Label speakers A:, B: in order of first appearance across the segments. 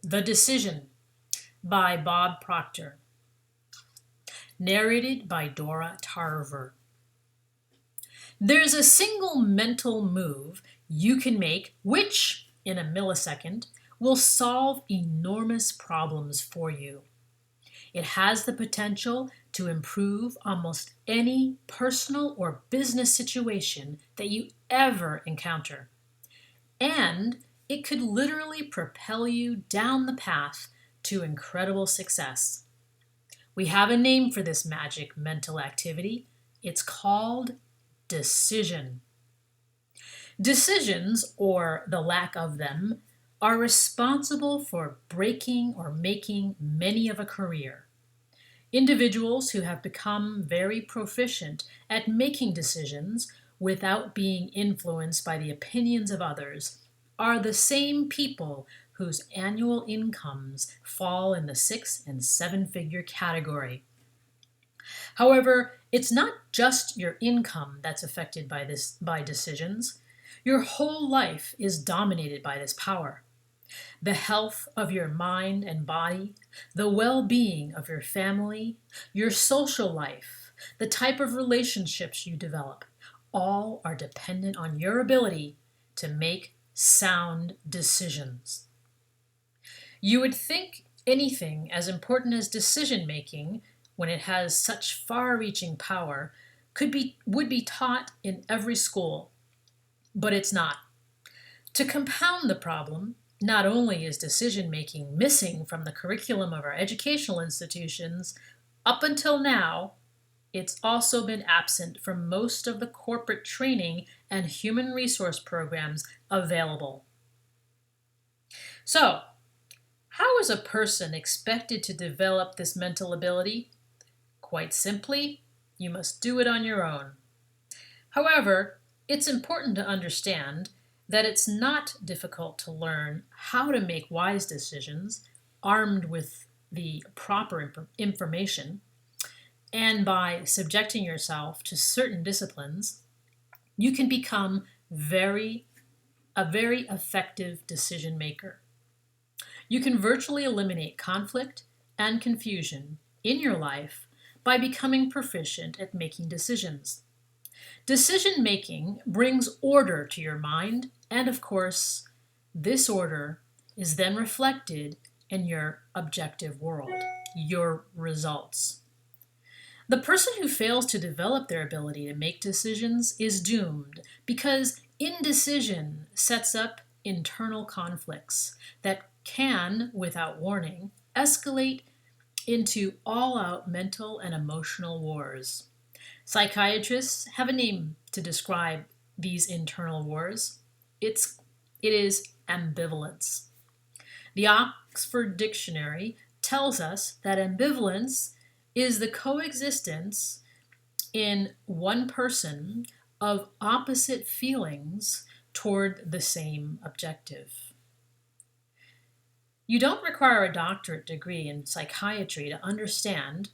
A: The Decision by Bob Proctor. Narrated by Dora Tarver. There's a single mental move you can make which, in a millisecond, will solve enormous problems for you. It has the potential to improve almost any personal or business situation that you ever encounter. And it could literally propel you down the path to incredible success. We have a name for this magic mental activity. It's called decision. Decisions, or the lack of them, are responsible for breaking or making many of a career. Individuals who have become very proficient at making decisions without being influenced by the opinions of others are the same people whose annual incomes fall in the 6 and 7-figure category. However, it's not just your income that's affected by decisions. Your whole life is dominated by this power. The health of your mind and body, the well-being of your family, your social life, the type of relationships you develop, all are dependent on your ability to make sound decisions. You would think anything as important as decision making, when it has such far-reaching power, would be taught in every school, but it's not. To compound the problem, not only is decision making missing from the curriculum of our educational institutions, up until now, it's also been absent from most of the corporate training and human resource programs available. So, how is a person expected to develop this mental ability? Quite simply, you must do it on your own. However, it's important to understand that it's not difficult to learn how to make wise decisions armed with the proper information, and by subjecting yourself to certain disciplines, you can become a very effective decision maker. You can virtually eliminate conflict and confusion in your life by becoming proficient at making decisions. Decision making brings order to your mind, and of course, this order is then reflected in your objective world, your results. The person who fails to develop their ability to make decisions is doomed because indecision sets up internal conflicts that can, without warning, escalate into all-out mental and emotional wars. Psychiatrists have a name to describe these internal wars. It is ambivalence. The Oxford Dictionary tells us that ambivalence is the coexistence in one person of opposite feelings toward the same objective. You don't require a doctorate degree in psychiatry to understand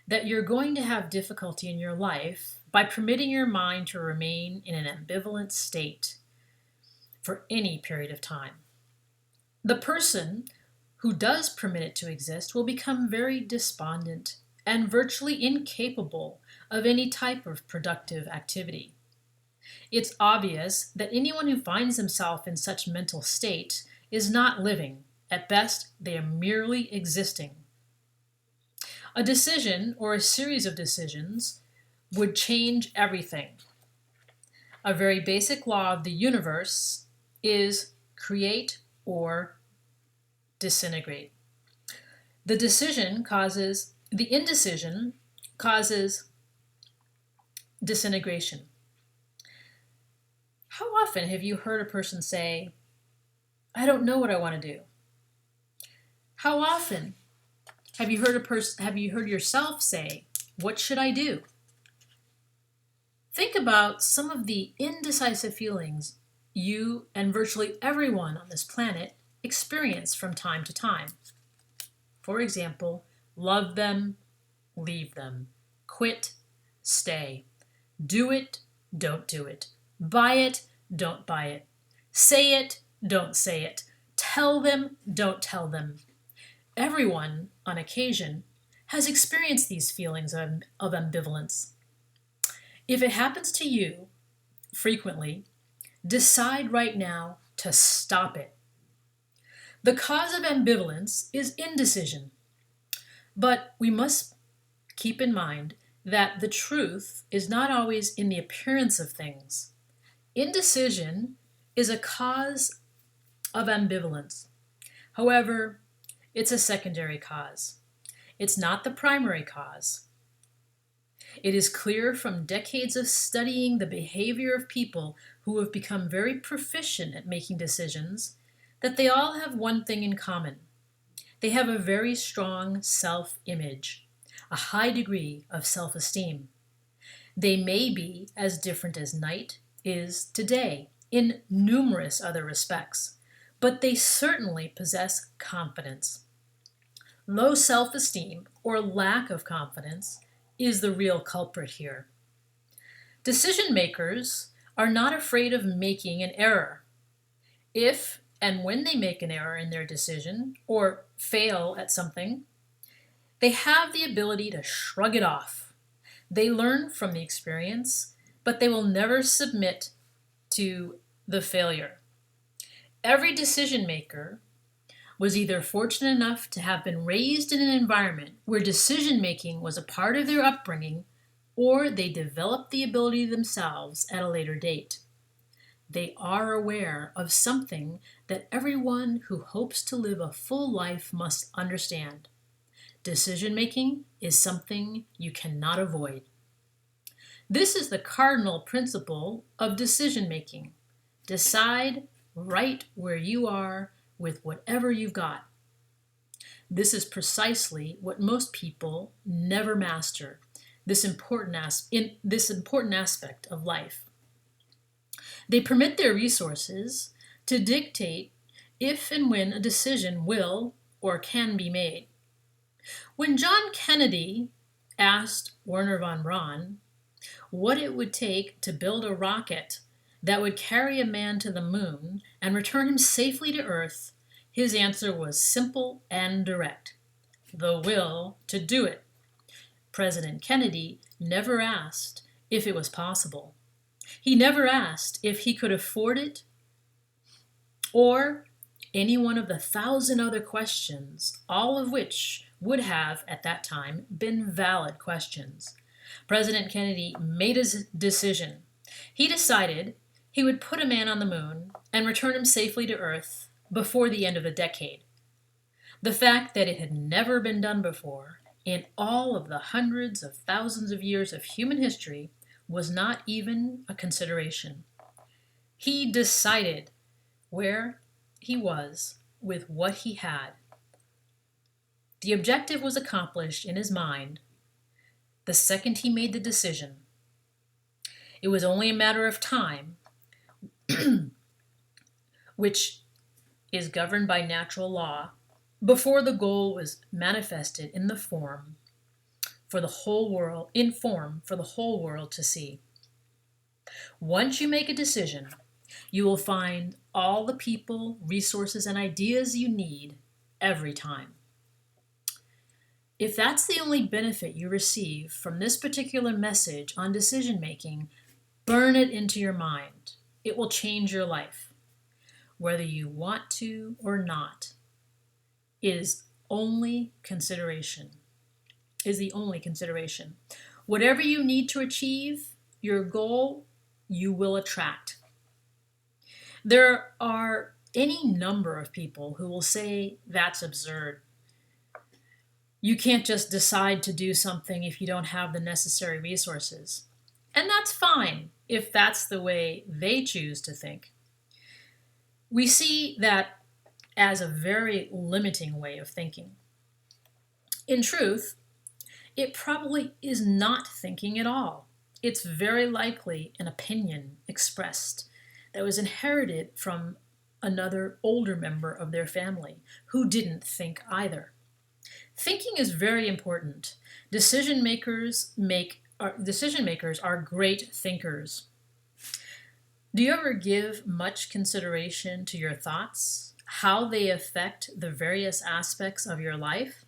A: that you're going to have difficulty in your life by permitting your mind to remain in an ambivalent state for any period of time. The person who does permit it to exist will become very despondent and virtually incapable of any type of productive activity. It's obvious that anyone who finds himself in such mental state is not living. At best, they are merely existing. A decision or a series of decisions would change everything. A very basic law of the universe is create or disintegrate. The indecision causes disintegration. How often have you heard a person say, "I don't know what I want to do"? How often have you heard yourself say, "What should I do?" Think about some of the indecisive feelings you and virtually everyone on this planet experience from time to time. For example, love them, leave them, quit, stay, do it, don't do it, buy it, don't buy it, say it, don't say it, Tell them, don't tell them. Everyone, on occasion, has experienced these feelings of ambivalence. If it happens to you frequently, decide right now to stop it. The cause of ambivalence is indecision, but we must keep in mind that the truth is not always in the appearance of things. Indecision is a cause of ambivalence. However, it's a secondary cause. It's not the primary cause. It is clear from decades of studying the behavior of people who have become very proficient at making decisions that they all have one thing in common. They have a very strong self-image, a high degree of self-esteem. They may be as different as night is to day in numerous other respects, but they certainly possess confidence. Low self-esteem or lack of confidence is the real culprit here. Decision makers are not afraid of making an error. If and when they make an error in their decision or fail at something, they have the ability to shrug it off. They learn from the experience, but they will never submit to the failure. Every decision maker was either fortunate enough to have been raised in an environment where decision making was a part of their upbringing, or they developed the ability themselves at a later date. They are aware of something that everyone who hopes to live a full life must understand. Decision making is something you cannot avoid. This is the cardinal principle of decision making. Decide right where you are with whatever you've got. This is precisely what most people never master, this important aspect of life. They permit their resources to dictate if and when a decision will or can be made. When John Kennedy asked Wernher von Braun what it would take to build a rocket that would carry a man to the moon and return him safely to Earth, his answer was simple and direct: the will to do it. President Kennedy never asked if it was possible. He never asked if he could afford it or any one of the 1,000 other questions, all of which would have, at that time, been valid questions. President Kennedy made his decision. He decided he would put a man on the moon and return him safely to Earth before the end of the decade. The fact that it had never been done before in all of the hundreds of thousands of years of human history was not even a consideration. He decided where he was with what he had. The objective was accomplished in his mind the second he made the decision. It was only a matter of time, which is governed by natural law, before the goal was manifested in the form for the whole world, to see. Once you make a decision, you will find all the people, resources, and ideas you need every time. If that's the only benefit you receive from this particular message on decision making, burn it into your mind. It will change your life. Whether you want to or not is the only consideration. Whatever you need to achieve your goal, you will attract. There are any number of people who will say that's absurd. You can't just decide to do something if you don't have the necessary resources. And that's fine if that's the way they choose to think. We see that as a very limiting way of thinking. In truth, it probably is not thinking at all. It's very likely an opinion expressed that was inherited from another older member of their family who didn't think either. Thinking is very important. Decision makers are great thinkers. Do you ever give much consideration to your thoughts how they affect the various aspects of your life?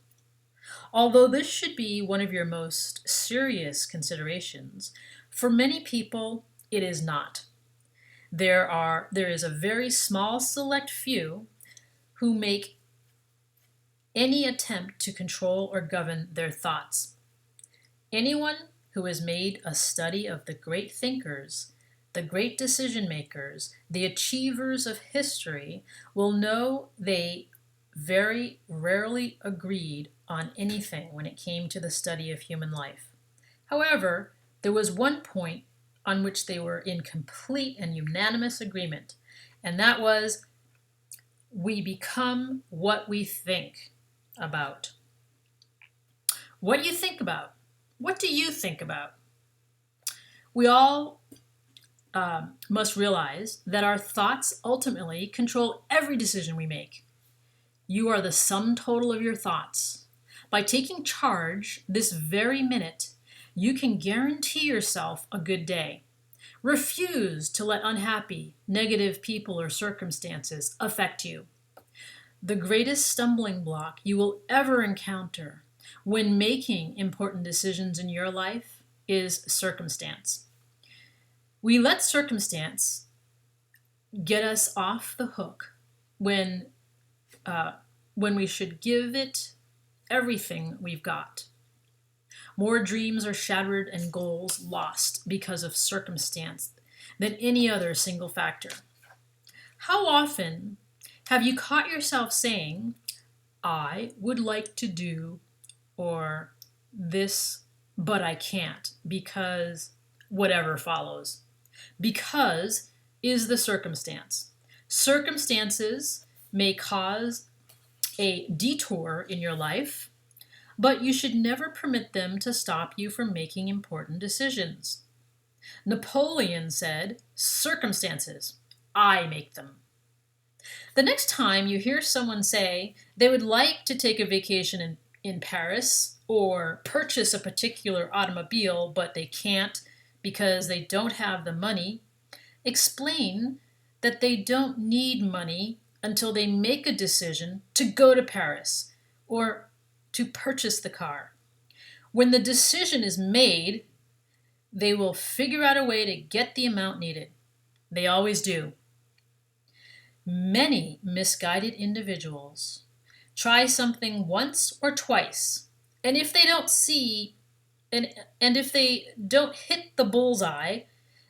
A: Although this should be one of your most serious considerations, for many people it is not. There is a very small select few who make any attempt to control or govern their thoughts. Anyone who has made a study of the great thinkers, the great decision makers, the achievers of history will know they very rarely agreed on anything when it came to the study of human life. However, there was one point on which they were in complete and unanimous agreement, and that was we become what we think about. What you think about. What do you think about? We all must realize that our thoughts ultimately control every decision we make. You are the sum total of your thoughts. By taking charge this very minute, you can guarantee yourself a good day. Refuse to let unhappy, negative people or circumstances affect you. The greatest stumbling block you will ever encounter when making important decisions in your life is circumstance. We let circumstance get us off the hook when we should give it everything we've got. More dreams are shattered and goals lost because of circumstance than any other single factor. How often have you caught yourself saying, I would like to do or this, but I can't because whatever follows? Because is the circumstance. Circumstances may cause a detour in your life, but you should never permit them to stop you from making important decisions. Napoleon said, circumstances, I make them. The next time you hear someone say they would like to take a vacation in Paris or purchase a particular automobile, but they can't because they don't have the money, explain that they don't need money until they make a decision to go to Paris or to purchase the car. When the decision is made, they will figure out a way to get the amount needed. They always do. Many misguided individuals try something once or twice, and if they don't see and if they don't hit the bullseye,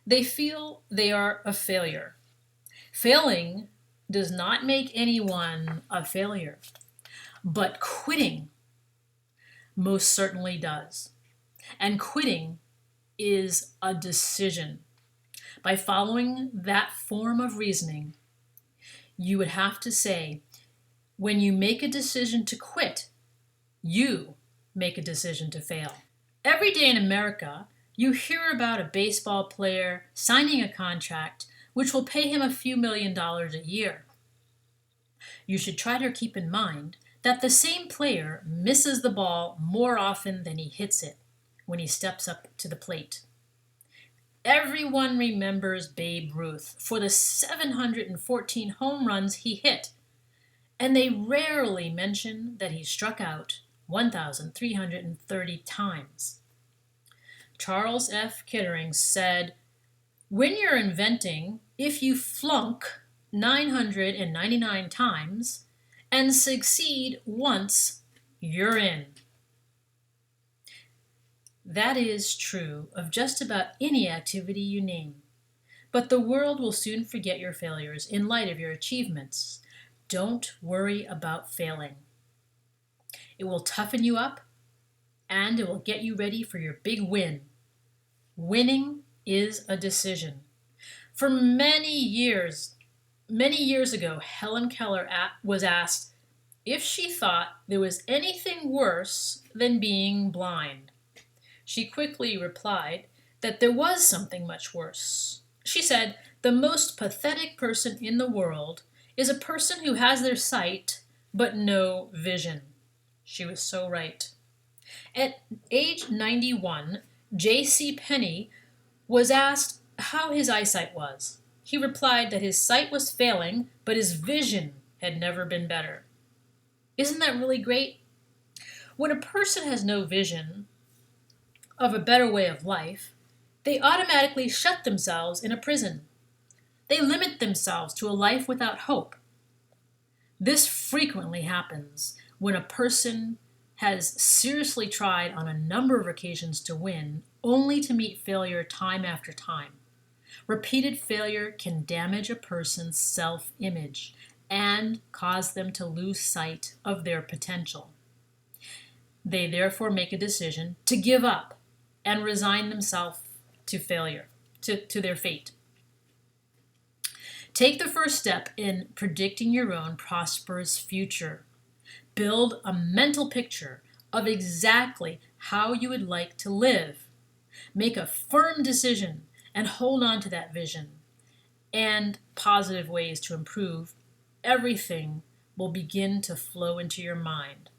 A: they feel they are a failure. Failing does not make anyone a failure, but quitting most certainly does. And quitting is a decision. By following that form of reasoning, you would have to say, when you make a decision to quit, you make a decision to fail. Every day in America, you hear about a baseball player signing a contract which will pay him a few $1,000,000 a year. You should try to keep in mind that the same player misses the ball more often than he hits it when he steps up to the plate. Everyone remembers Babe Ruth for the 714 home runs he hit, and they rarely mention that he struck out 1,330 times. Charles F. Kettering said, when you're inventing, if you flunk 999 times and succeed once, you're in. That is true of just about any activity you name. But the world will soon forget your failures in light of your achievements. Don't worry about failing. It will toughen you up, and it will get you ready for your big win. Winning is a decision. For many years ago, Helen Keller was asked if she thought there was anything worse than being blind. She quickly replied that there was something much worse. She said, the most pathetic person in the world is a person who has their sight but no vision. She was so right. At age 91, J.C. Penney was asked how his eyesight was. He replied that his sight was failing, but his vision had never been better. Isn't that really great? When a person has no vision of a better way of life, they automatically shut themselves in a prison. They limit themselves to a life without hope. This frequently happens when a person has seriously tried on a number of occasions to win, only to meet failure time after time. Repeated failure can damage a person's self-image and cause them to lose sight of their potential. They therefore make a decision to give up and resign themselves to failure, to their fate. Take the first step in predicting your own prosperous future. Build a mental picture of exactly how you would like to live. Make a firm decision and hold on to that vision and positive ways to improve. Everything will begin to flow into your mind.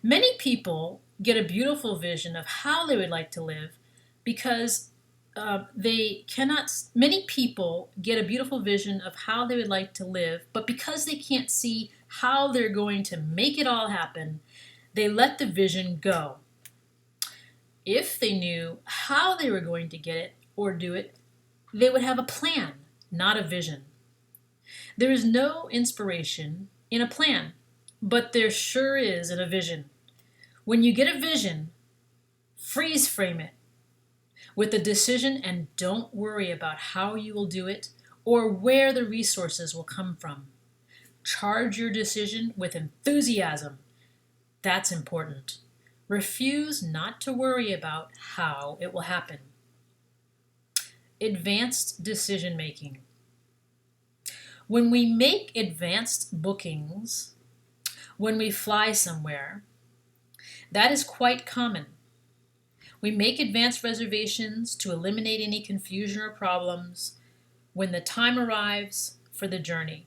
A: Many people get a beautiful vision of how they would like to live because many people get a beautiful vision of how they would like to live, but because they can't see how they're going to make it all happen, they let the vision go. If they knew how they were going to get it or do it, they would have a plan, not a vision. There is no inspiration in a plan, but there sure is in a vision. When you get a vision, freeze frame it with a decision and don't worry about how you will do it or where the resources will come from. Charge your decision with enthusiasm. That's important. Refuse not to worry about how it will happen. Advanced decision making. When we make advanced bookings, when we fly somewhere, that is quite common. We make advanced reservations to eliminate any confusion or problems when the time arrives for the journey.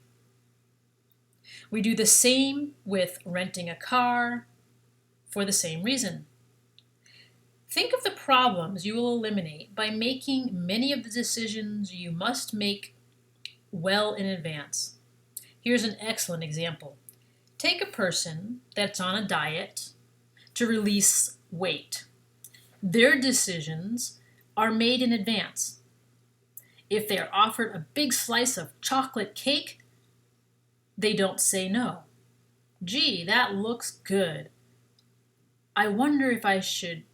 A: We do the same with renting a car for the same reason. Think of the problems you will eliminate by making many of the decisions you must make well in advance. Here's an excellent example. Take a person that's on a diet to release weight. Their decisions are made in advance. If they are offered a big slice of chocolate cake, they don't say no. Gee, that looks good. I wonder if I should.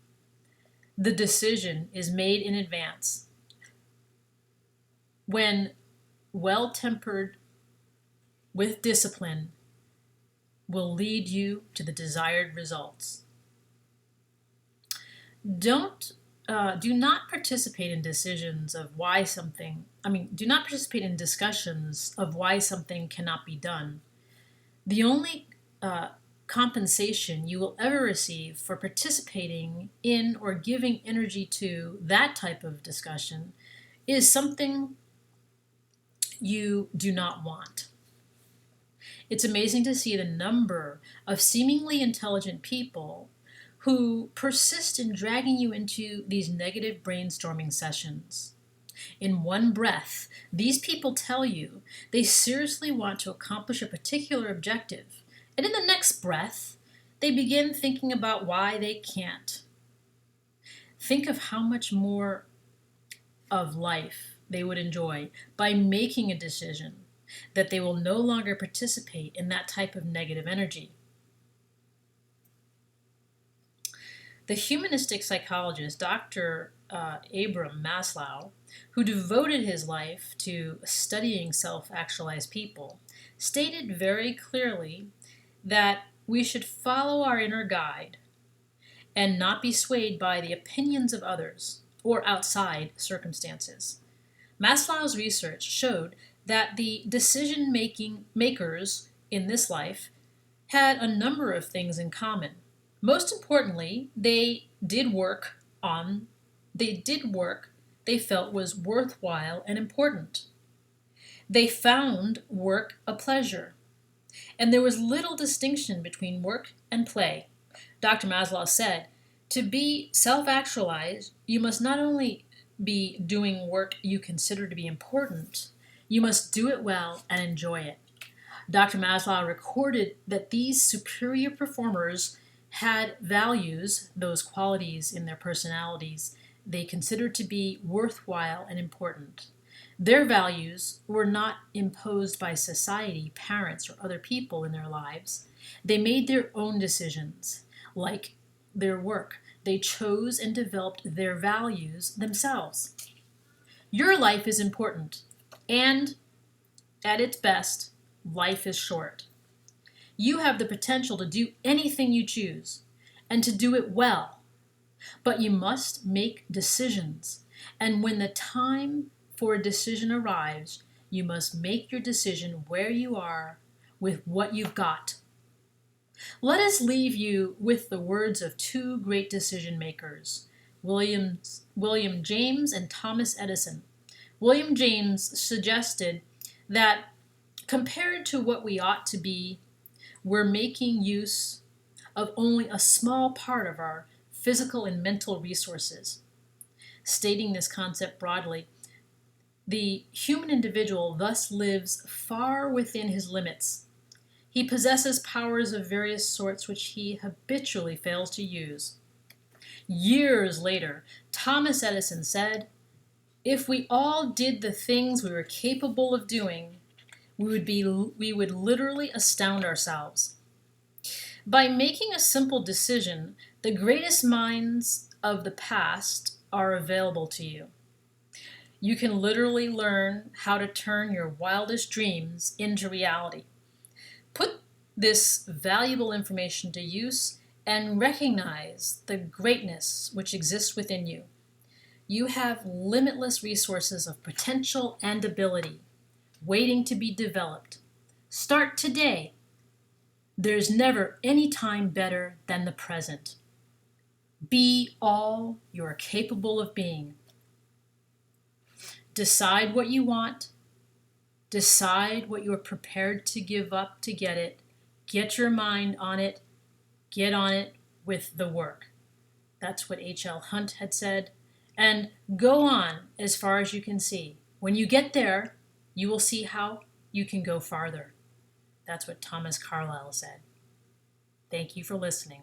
A: The decision is made in advance. When well-tempered with discipline will lead you to the desired results. Do not participate in discussions of why something cannot be done. The only compensation you will ever receive for participating in or giving energy to that type of discussion is something you do not want. It's amazing to see the number of seemingly intelligent people who persist in dragging you into these negative brainstorming sessions. In one breath, these people tell you they seriously want to accomplish a particular objective, and in the next breath, they begin thinking about why they can't. Think of how much more of life they would enjoy by making a decision that they will no longer participate in that type of negative energy. The humanistic psychologist Dr. Abraham Maslow, who devoted his life to studying self-actualized people, stated very clearly that we should follow our inner guide and not be swayed by the opinions of others or outside circumstances. Maslow's research showed that the decision-making makers in this life had a number of things in common. Most importantly, they did work they felt was worthwhile and important. They found work a pleasure, and there was little distinction between work and play. Dr. Maslow said, to be self-actualized, you must not only be doing work you consider to be important, you must do it well and enjoy it. Dr. Maslow recorded that these superior performers had values, those qualities in their personalities they considered to be worthwhile and important. Their values were not imposed by society, parents, or other people in their lives. They made their own decisions, like their work. They chose and developed their values themselves. Your life is important, and at its best, life is short. You have the potential to do anything you choose and to do it well, but you must make decisions. And when the time for a decision arrives, you must make your decision where you are with what you've got. Let us leave you with the words of two great decision makers, William James and Thomas Edison. William James suggested that compared to what we ought to be, we're making use of only a small part of our physical and mental resources. Stating this concept broadly, the human individual thus lives far within his limits. He possesses powers of various sorts which he habitually fails to use. Years later, Thomas Edison said, "If we all did the things we were capable of doing, we would literally astound ourselves." By making a simple decision, the greatest minds of the past are available to you. You can literally learn how to turn your wildest dreams into reality. Put this valuable information to use and recognize the greatness which exists within you. You have limitless resources of potential and ability waiting to be developed. Start today. There's never any time better than the present. Be all you are capable of being. Decide what you want. Decide what you are prepared to give up to get it. Get your mind on it. Get on it with the work. That's what H.L. Hunt had said. And go on as far as you can see. When you get there, you will see how you can go farther. That's what Thomas Carlyle said. Thank you for listening.